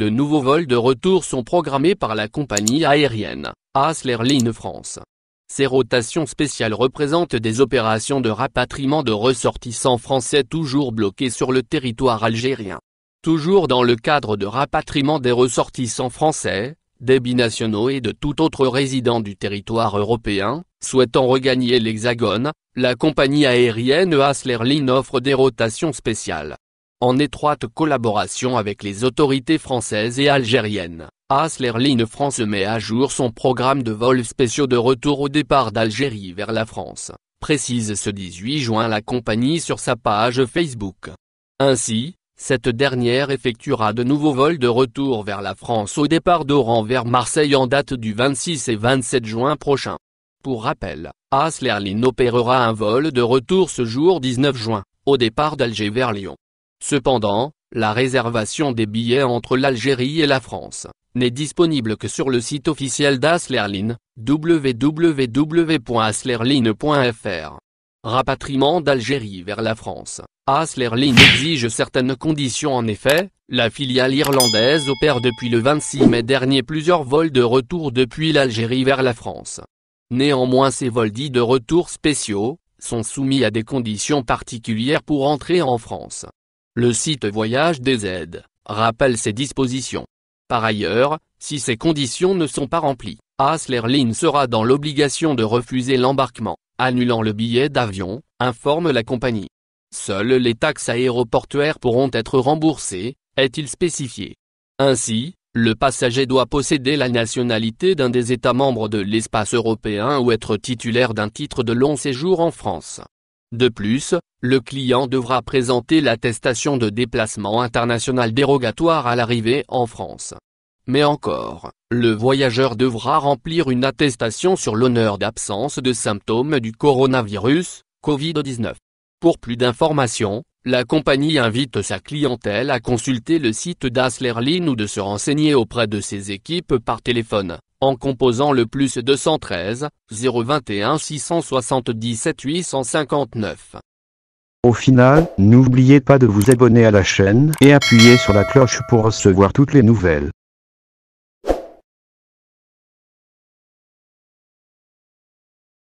De nouveaux vols de retour sont programmés par la compagnie aérienne ASL Airlines France. Ces rotations spéciales représentent des opérations de rapatriement de ressortissants français toujours bloqués sur le territoire algérien. Toujours dans le cadre de rapatriement des ressortissants français, des binationaux et de tout autre résident du territoire européen, souhaitant regagner l'Hexagone, la compagnie aérienne ASL Airlines offre des rotations spéciales. En étroite collaboration avec les autorités françaises et algériennes, ASL Airlines France met à jour son programme de vols spéciaux de retour au départ d'Algérie vers la France, précise ce 18 juin la compagnie sur sa page Facebook. Ainsi, cette dernière effectuera de nouveaux vols de retour vers la France au départ d'Oran vers Marseille en date du 26 et 27 juin prochain. Pour rappel, ASL Airlines opérera un vol de retour ce jour 19 juin, au départ d'Alger vers Lyon. Cependant, la réservation des billets entre l'Algérie et la France n'est disponible que sur le site officiel d'ASL Airlines, www.aslairlines.fr. Rapatriement d'Algérie vers la France. ASL Airlines exige certaines conditions. En effet, la filiale irlandaise opère depuis le 26 mai dernier plusieurs vols de retour depuis l'Algérie vers la France. Néanmoins, ces vols dits de retour spéciaux sont soumis à des conditions particulières pour entrer en France. Le site Voyage DZ rappelle ces dispositions. Par ailleurs, si ces conditions ne sont pas remplies, ASL Airlines sera dans l'obligation de refuser l'embarquement, annulant le billet d'avion, informe la compagnie. Seules les taxes aéroportuaires pourront être remboursées, est-il spécifié. Ainsi, le passager doit posséder la nationalité d'un des États membres de l'espace européen ou être titulaire d'un titre de long séjour en France. De plus, le client devra présenter l'attestation de déplacement international dérogatoire à l'arrivée en France. Mais encore, le voyageur devra remplir une attestation sur l'honneur d'absence de symptômes du coronavirus, Covid-19. Pour plus d'informations, la compagnie invite sa clientèle à consulter le site d'ASL Airlines ou de se renseigner auprès de ses équipes par téléphone, en composant le +213 021 677 859. Au final, n'oubliez pas de vous abonner à la chaîne et appuyer sur la cloche pour recevoir toutes les nouvelles.